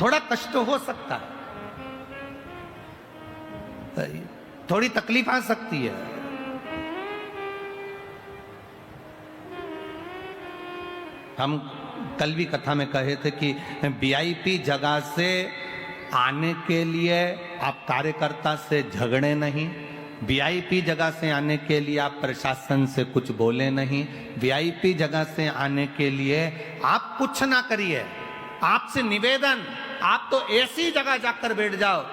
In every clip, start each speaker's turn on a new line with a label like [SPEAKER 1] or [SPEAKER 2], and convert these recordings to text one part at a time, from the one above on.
[SPEAKER 1] थोड़ा कष्ट हो सकता है, थोड़ी तकलीफ आ सकती है। हम कल भी कथा में कहे थे कि वीआईपी जगह से आने के लिए आप कार्यकर्ता से झगड़े नहीं, वीआईपी जगह से आने के लिए आप प्रशासन से कुछ बोले नहीं, वीआईपी जगह से आने के लिए आप कुछ ना करिए। आपसे निवेदन, आप तो ऐसी जगह जाकर बैठ जाओ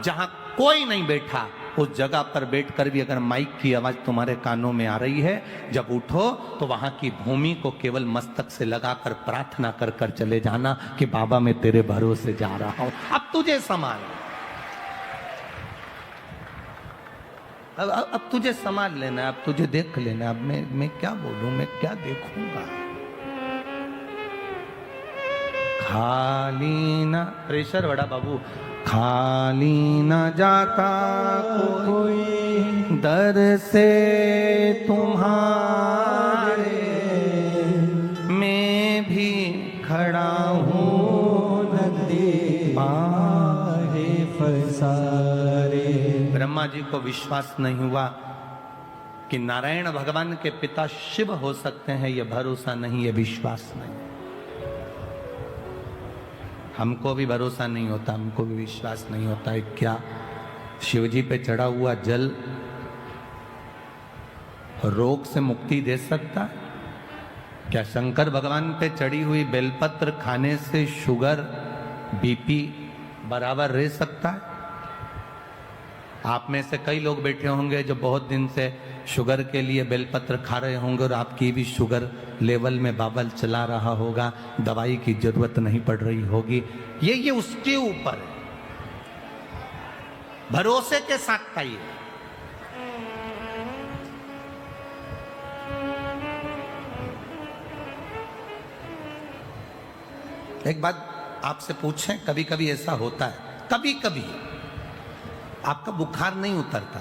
[SPEAKER 1] जहां कोई नहीं बैठा। उस जगह पर बैठकर भी अगर माइक की आवाज तुम्हारे कानों में आ रही है, जब उठो तो वहां की भूमि को केवल मस्तक से लगाकर प्रार्थना कर कर चले जाना कि बाबा मैं तेरे भरोसे जा रहा हूं, अब तुझे संभाल, अब तुझे संभाल लेना, अब तुझे देख लेना। अब मैं क्या बोलूं, मैं क्या देखूंगा। खाली ना प्रेशर बड़ा बाबू, खाली न जाता कोई दर से तुम्हारे, मैं भी खड़ा हूँ नदी बाहे फसारे। ब्रह्मा जी को विश्वास नहीं हुआ कि नारायण भगवान के पिता शिव हो सकते हैं, यह भरोसा नहीं, यह विश्वास नहीं। हमको भी भरोसा नहीं होता, हमको भी विश्वास नहीं होता है क्या शिव जी पे चढ़ा हुआ जल रोग से मुक्ति दे सकता है? क्या शंकर भगवान पे चढ़ी हुई बेलपत्र खाने से शुगर बीपी बराबर रह सकता है? आप में से कई लोग बैठे होंगे जो बहुत दिन से शुगर के लिए बेलपत्र खा रहे होंगे और आपकी भी शुगर लेवल में बाबल चला रहा होगा, दवाई की जरूरत नहीं पड़ रही होगी। ये उसके ऊपर है, भरोसे के साथ खाइए। एक बात आपसे पूछें, कभी कभी ऐसा होता है, कभी कभी आपका बुखार नहीं उतरता,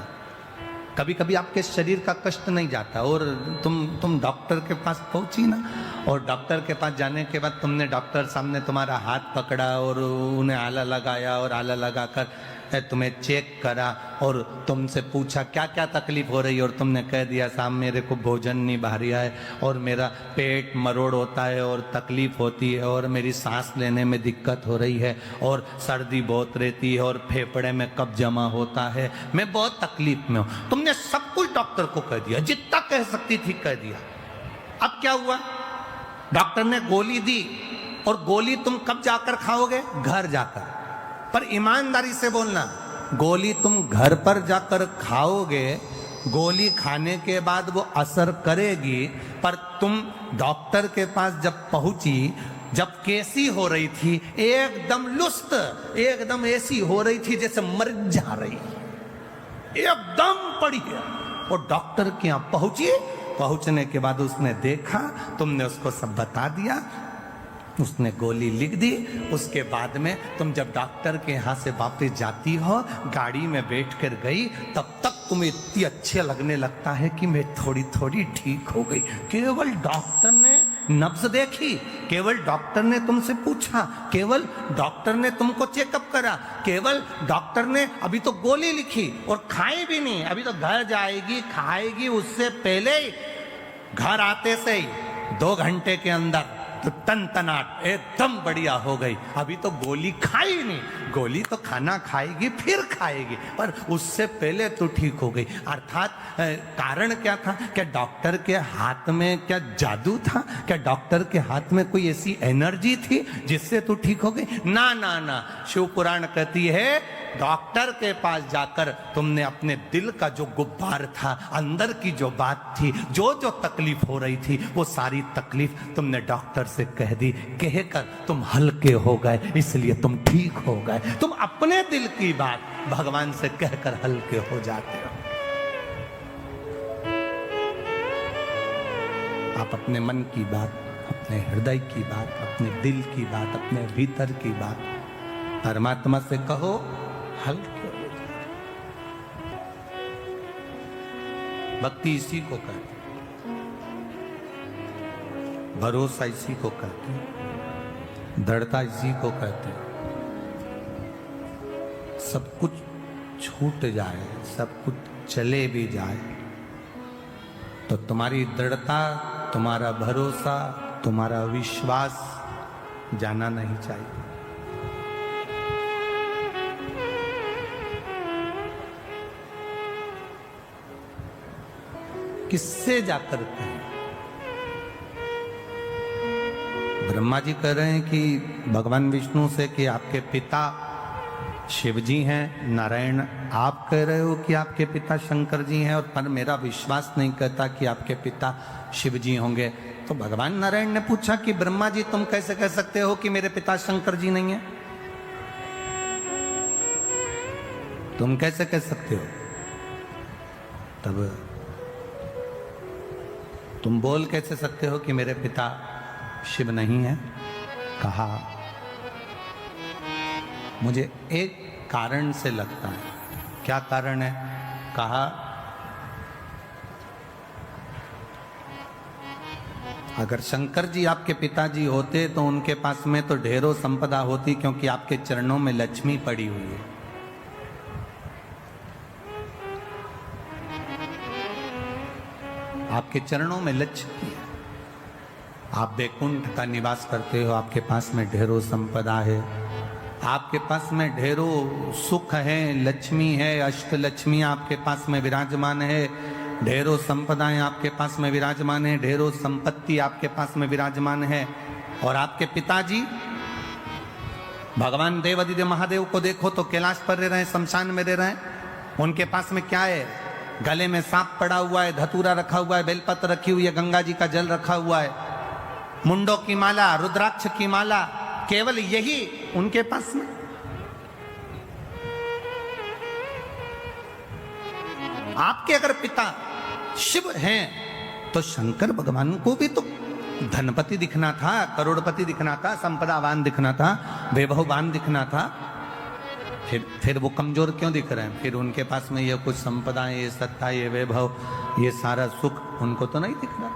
[SPEAKER 1] कभी कभी आपके शरीर का कष्ट नहीं जाता और तुम डॉक्टर के पास पहुंची ना, और डॉक्टर के पास जाने के बाद तुमने डॉक्टर सामने तुम्हारा हाथ पकड़ा और उन्हें आला लगाया और आला लगाकर तुम्हें चेक करा और तुमसे पूछा क्या क्या तकलीफ हो रही है, और तुमने कह दिया साहब मेरे को भोजन नहीं भा रहा है और मेरा पेट मरोड़ होता है और तकलीफ होती है और मेरी सांस लेने में दिक्कत हो रही है और सर्दी बहुत रहती है और फेफड़े में कब्ज जमा होता है, मैं बहुत तकलीफ में हूं। तुमने सब कुछ डॉक्टर को कह दिया, जितना कह सकती थी कह दिया। अब क्या हुआ, डॉक्टर ने गोली दी और गोली तुम कब जाकर खाओगे? घर जाकर। पर ईमानदारी से बोलना, गोली तुम घर पर जाकर खाओगे, गोली खाने के बाद वो असर करेगी, पर तुम डॉक्टर के पास जब पहुंची, जब कैसी हो रही थी, एकदम लुस्त, एकदम ऐसी हो रही थी जैसे मर जा रही, एकदम पड़ी है। और डॉक्टर के यहां पहुंची, पहुंचने के बाद उसने देखा, तुमने उसको सब बता दिया, उसने गोली लिख दी। उसके बाद में तुम जब डॉक्टर के यहाँ से वापस जाती हो, गाड़ी में बैठ कर गई, तब तक तुम्हें इतनी अच्छे लगने लगता है कि मैं थोड़ी थोड़ी ठीक हो गई। केवल डॉक्टर ने नब्ज देखी, केवल डॉक्टर ने तुमसे पूछा, केवल डॉक्टर ने तुमको चेकअप करा, केवल डॉक्टर ने अभी तो गोली लिखी और खाई भी नहीं, अभी तो घर जाएगी खाएगी, उससे पहले घर आते से ही 2 घंटे के अंदर तो तनतनाट एकदम बढ़िया हो गई। अभी तो गोली खाई नहीं, गोली तो खाना खाएगी फिर खाएगी, पर उससे पहले तो ठीक हो गई। अर्थात कारण क्या था? क्या डॉक्टर के हाथ में क्या जादू था? क्या डॉक्टर के हाथ में कोई ऐसी एनर्जी थी जिससे तू ठीक हो गई? ना ना ना, शिव पुराण कहती है डॉक्टर के पास जाकर तुमने अपने दिल का जो गुब्बार था, अंदर की जो बात थी, जो जो तकलीफ हो रही थी, वो सारी तकलीफ तुमने डॉक्टर से कह दी, कहकर तुम हल्के हो गए, इसलिए तुम ठीक हो गए। तुम अपने दिल की बात भगवान से कहकर हल्के हो जाते हो। आप अपने मन की बात, अपने हृदय की बात, अपने दिल की बात, अपने भीतर की बात परमात्मा से कहो, हल्के हो जाए। भक्ति इसी को कहते, भरोसा इसी को कहते, दृढ़ता इसी को कहते, सब कुछ छूट जाए, सब कुछ चले भी जाए, तो तुम्हारी दृढ़ता, तुम्हारा भरोसा, तुम्हारा विश्वास जाना नहीं चाहिए। किससे जाकर कहें? ब्रह्मा जी कह रहे हैं कि भगवान विष्णु से कि आपके पिता शिव जी हैं, नारायण आप कह रहे हो कि आपके पिता शंकर जी हैं, और पर मेरा विश्वास नहीं कहता कि आपके पिता शिव जी होंगे। तो भगवान नारायण ने पूछा कि ब्रह्मा जी तुम कैसे कह सकते हो कि मेरे पिता शंकर जी नहीं है? तुम कैसे कह सकते हो? तब तुम बोल कैसे सकते हो कि मेरे पिता शिव नहीं है? कहा मुझे एक कारण से लगता है। क्या कारण है? कहा अगर शंकर जी आपके पिताजी होते तो उनके पास में तो ढेरों संपदा होती, क्योंकि आपके चरणों में लक्ष्मी पड़ी हुई है। आपके चरणों में लक्ष्मी है, आप वैकुंठ का निवास करते हो, आपके पास में ढेरों संपदा है, आपके पास में ढेरों सुख है, लक्ष्मी है, अष्ट लक्ष्मी आपके पास में विराजमान है, ढेरों संपदाएं आपके पास में विराजमान है, ढेरों संपत्ति आपके पास में विराजमान है। और आपके पिताजी भगवान देवादिदेव महादेव को देखो तो कैलाश पर रह रहे हैं, शमशान में रह रहे हैं, उनके पास में क्या है? गले में सांप पड़ा हुआ है, धतूरा रखा हुआ है, बेलपत्र रखी हुई है, गंगा जी का जल रखा हुआ है, मुंडों की माला, रुद्राक्ष की माला, केवल यही उनके पास में। आपके अगर पिता शिव हैं तो शंकर भगवान को भी तो धनपति दिखना था, करोड़पति दिखना था, संपदावान दिखना था, वैभववान दिखना था। फिर वो कमजोर क्यों दिख रहे हैं? फिर उनके पास में ये कुछ संपदा, ये सत्ता, ये वैभव, ये सारा सुख उनको तो नहीं दिख रहा।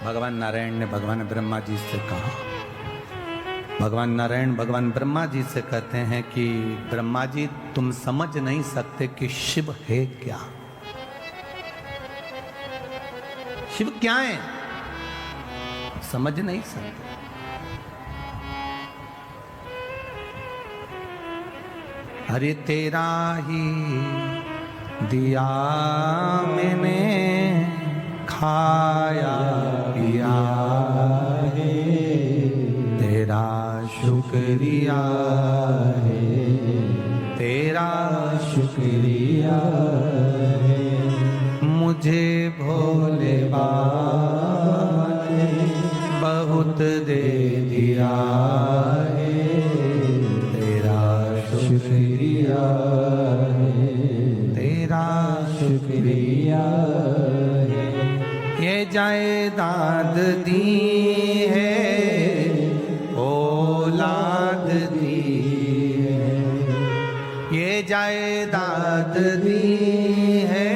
[SPEAKER 1] भगवान नारायण ने भगवान ब्रह्मा जी से कहा, भगवान नारायण भगवान ब्रह्मा जी से कहते हैं कि ब्रह्मा जी तुम समझ नहीं सकते कि शिव है क्या। शिव क्या है समझ नहीं सकते। अरे तेरा ही दिया मैंने खाया पिया है, तेरा शुक्रिया है, तेरा शुक्रिया है, मुझे भोले बाबा ने बहुत दे दिया है, तेरा शुक्रिया है, तेरा शुक्रिया है। ये जायदाद दी है, औलाद दी है, ये जायदाद दी है,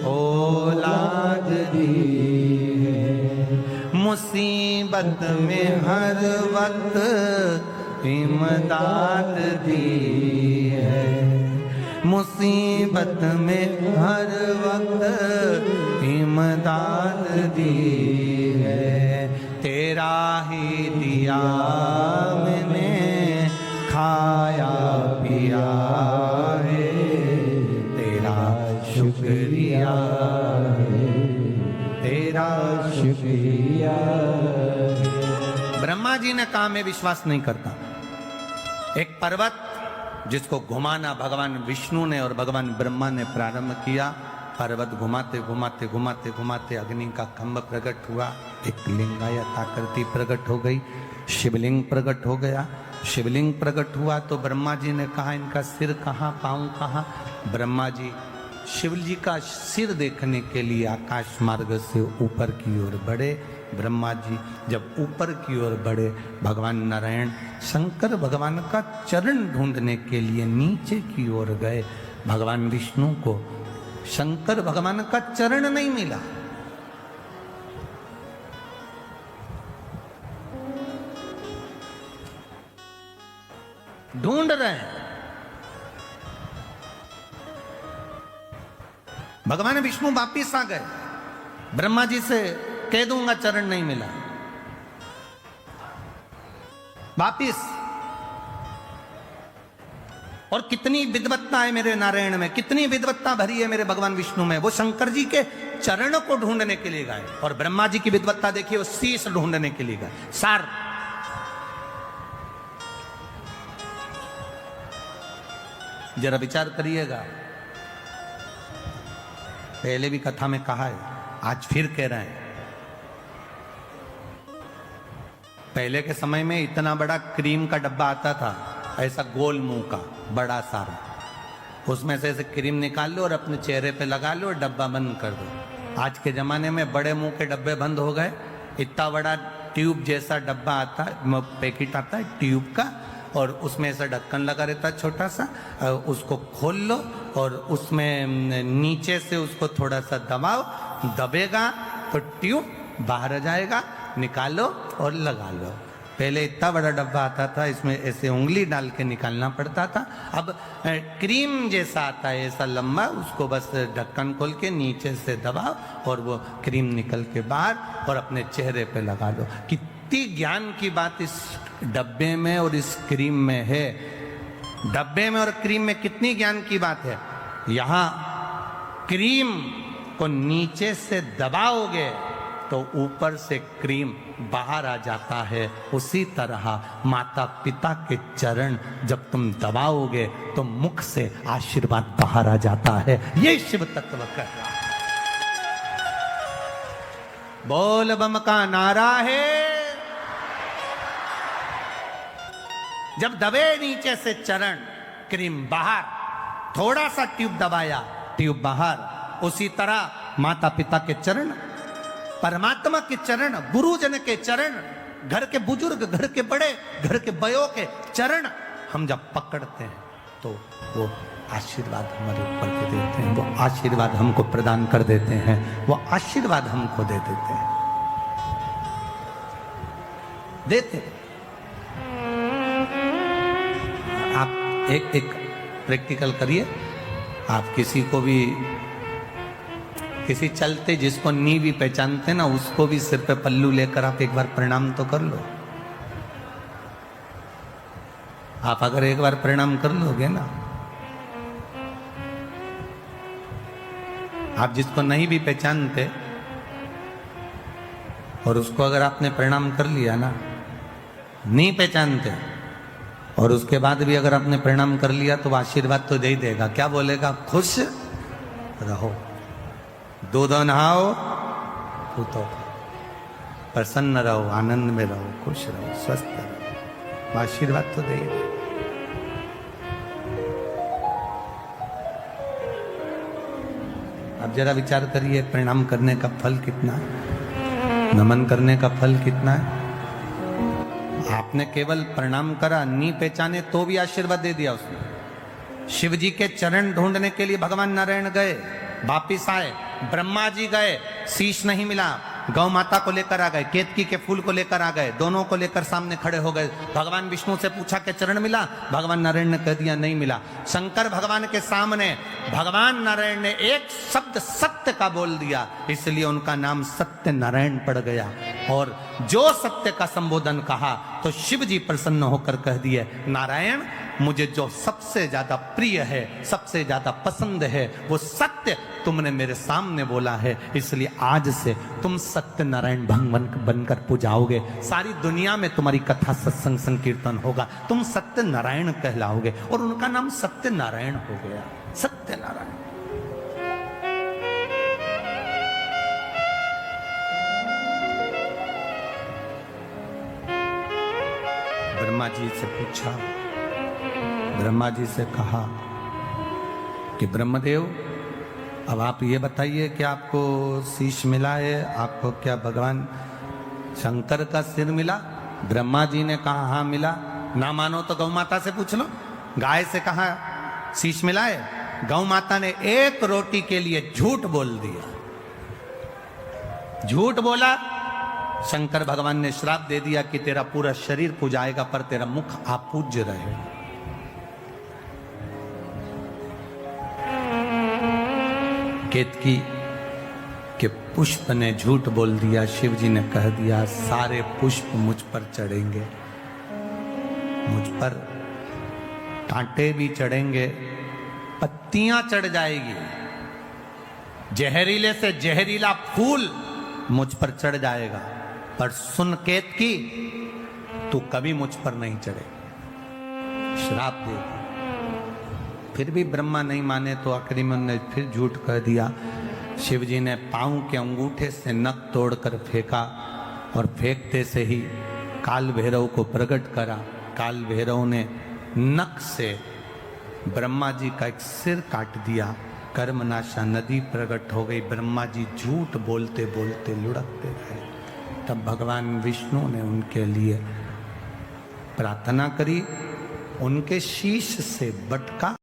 [SPEAKER 1] औलाद दी है, मुसीबत में हर वक्त इमदाद दी है, मुसीबत में हर वक्त इमदाद दी है, तेरा ही दिया मैंने खाया पिया है, तेरा शुक्रिया है, तेरा शुक्रिया है। ब्रह्मा जी ने कहा मैं विश्वास नहीं करता। एक पर्वत जिसको घुमाना भगवान विष्णु ने और भगवान ब्रह्मा ने प्रारंभ किया, पर्वत घुमाते घुमाते घुमाते घुमाते अग्नि का खंभ प्रकट हुआ, एक लिंगायत आकृति प्रकट हो गई, शिवलिंग प्रकट हो गया। शिवलिंग प्रकट हुआ तो ब्रह्मा जी ने कहा इनका सिर कहाँ, पाँव कहाँ? ब्रह्मा जी शिव जी का सिर देखने के लिए आकाश मार्ग से ऊपर की ओर बढ़े। ब्रह्मा जी जब ऊपर की ओर बढ़े, भगवान नारायण शंकर भगवान का चरण ढूंढने के लिए नीचे की ओर गए। भगवान विष्णु को शंकर भगवान का चरण नहीं मिला। ढूंढ रहे हैं। भगवान विष्णु वापिस आ गए, ब्रह्मा जी से कह दूंगा चरण नहीं मिला, वापिस। और कितनी विद्वत्ता है मेरे नारायण में, कितनी विद्वत्ता भरी है मेरे भगवान विष्णु में। वो शंकर जी के चरण को ढूंढने के लिए गए, और ब्रह्मा जी की विद्वत्ता देखिए, वो शीश ढूंढने के लिए गए। सार जरा विचार करिएगा, पहले भी कथा में कहा है, आज फिर कह रहे हैं। पहले के समय में इतना बड़ा क्रीम का डब्बा आता था, ऐसा गोल मुंह का बड़ा सारा, उसमें से ऐसे क्रीम निकाल लो और अपने चेहरे पे लगा लो और डब्बा बंद कर दो। आज के जमाने में बड़े मुंह के डब्बे बंद हो गए, इतना बड़ा ट्यूब जैसा डब्बा आता है, पैकेट आता है ट्यूब का, और उसमें ऐसा ढक्कन लगा रहता है छोटा सा, उसको खोल लो और उसमें नीचे से उसको थोड़ा सा दबाओ, दबेगा तो ट्यूब बाहर आ जाएगा, निकालो और लगा लो। पहले इतना बड़ा डब्बा आता था, इसमें ऐसे उंगली डाल के निकालना पड़ता था। अब क्रीम जैसा आता है ऐसा लंबा, उसको बस ढक्कन खोल के नीचे से दबाओ और वो क्रीम निकल के बाहर और अपने चेहरे पे लगा लो। कितनी ज्ञान की बात इस डब्बे में और इस क्रीम में है। डब्बे में और क्रीम में कितनी ज्ञान की बात है। यहां क्रीम को नीचे से दबाओगे तो ऊपर से क्रीम बाहर आ जाता है। उसी तरह माता पिता के चरण जब तुम दबाओगे तो मुख से आशीर्वाद बाहर आ जाता है। ये शिव तत्व कर रहा है। बोल बम का नारा है। जब दबे नीचे से चरण, क्रीम बाहर, थोड़ा सा ट्यूब दबाया, ट्यूब बाहर। उसी तरह माता पिता के चरण, परमात्मा के चरण, गुरुजन के चरण, घर के बुजुर्ग, घर के बड़े, घर के बयों के चरण हम जब पकड़ते हैं तो वो आशीर्वाद हमारे ऊपर दे देते हैं, वो आशीर्वाद हमको प्रदान कर देते हैं, वो आशीर्वाद हमको दे देते हैं, देते। आप एक प्रैक्टिकल करिए। आप किसी को भी, किसी चलते जिसको नी भी पहचानते ना, उसको भी सिर पे पल्लू लेकर आप एक बार प्रणाम तो कर लो। आप अगर एक बार प्रणाम कर लोगे ना, आप जिसको नहीं भी पहचानते और उसको अगर आपने प्रणाम कर लिया ना, नहीं पहचानते और उसके बाद भी अगर आपने प्रणाम कर लिया तो आशीर्वाद तो दे ही देगा। क्या बोलेगा? खुश रहो, दूध नहाओ, पूतो, प्रसन्न रहो, आनंद में रहो, खुश रहो, स्वस्थ रहो, आशीर्वाद तो दे ही देगा। अब जरा विचार करिए, प्रणाम करने का फल कितना है, नमन करने का फल कितना है। आपने केवल प्रणाम करा, नहीं पहचाने तो भी आशीर्वाद दे दिया उसने। शिव जी के चरण ढूंढने के लिए भगवान नारायण गए, वापिस आए, ब्रह्मा जी गए, शीश नहीं मिला, गौ माता को लेकर आ गए, केतकी के फूल को लेकर आ गए, दोनों को लेकर सामने खड़े हो गए। भगवान विष्णु से पूछा कि चरण मिला? भगवान नारायण ने कह दिया नहीं मिला। शंकर भगवान के सामने भगवान नारायण ने एक शब्द सत्य का बोल दिया, इसलिए उनका नाम सत्य नारायण पड़ गया। और जो सत्य का संबोधन कहा तो शिव जी प्रसन्न होकर कह दिए, नारायण मुझे जो सबसे ज्यादा प्रिय है, सबसे ज्यादा पसंद है, वो सत्य तुमने मेरे सामने बोला है, इसलिए आज से तुम सत्य नारायण भगवान बनकर पूजाओगे। सारी दुनिया में तुम्हारी कथा, सत्संग, संकीर्तन होगा, तुम सत्य नारायण कहलाओगे। और उनका नाम सत्य नारायण हो गया, सत्य नारायण। ब्रह्मा जी से पूछा, ब्रह्मा जी से कहा कि ब्रह्मदेव अब आप ये बताइए कि आपको शीश मिला है, आपको क्या भगवान शंकर का सिर मिला? ब्रह्मा जी ने कहा हाँ मिला। ना मानो तो गौ माता से पूछ लो। गाय से कहा शीश मिला है, गौ माता ने एक रोटी के लिए झूठ बोल दिया, झूठ बोला। शंकर भगवान ने श्राप दे दिया कि तेरा पूरा शरीर पूजाएगा पर तेरा मुख अपूज्य रहे। केतकी के पुष्प ने झूठ बोल दिया, शिव जी ने कह दिया सारे पुष्प मुझ पर चढ़ेंगे, मुझ पर कांटे भी चढ़ेंगे, पत्तियां चढ़ जाएगी, जहरीले से जहरीला फूल मुझ पर चढ़ जाएगा, पर सुन केतकी तू कभी मुझ पर नहीं चढ़े, श्राप देगा। फिर भी ब्रह्मा नहीं माने तो आखिरी में उन्होंने फिर झूठ कह दिया। शिव जी ने पांव के अंगूठे से नख तोड़कर फेंका और फेंकते से ही काल भैरव को प्रकट करा। काल भैरव ने नख से ब्रह्मा जी का एक सिर काट दिया। कर्मनाशा नदी प्रकट हो गई। ब्रह्मा जी झूठ बोलते बोलते लुढ़कते रहे। तब भगवान विष्णु ने उनके लिए प्रार्थना करी, उनके शीश से बटका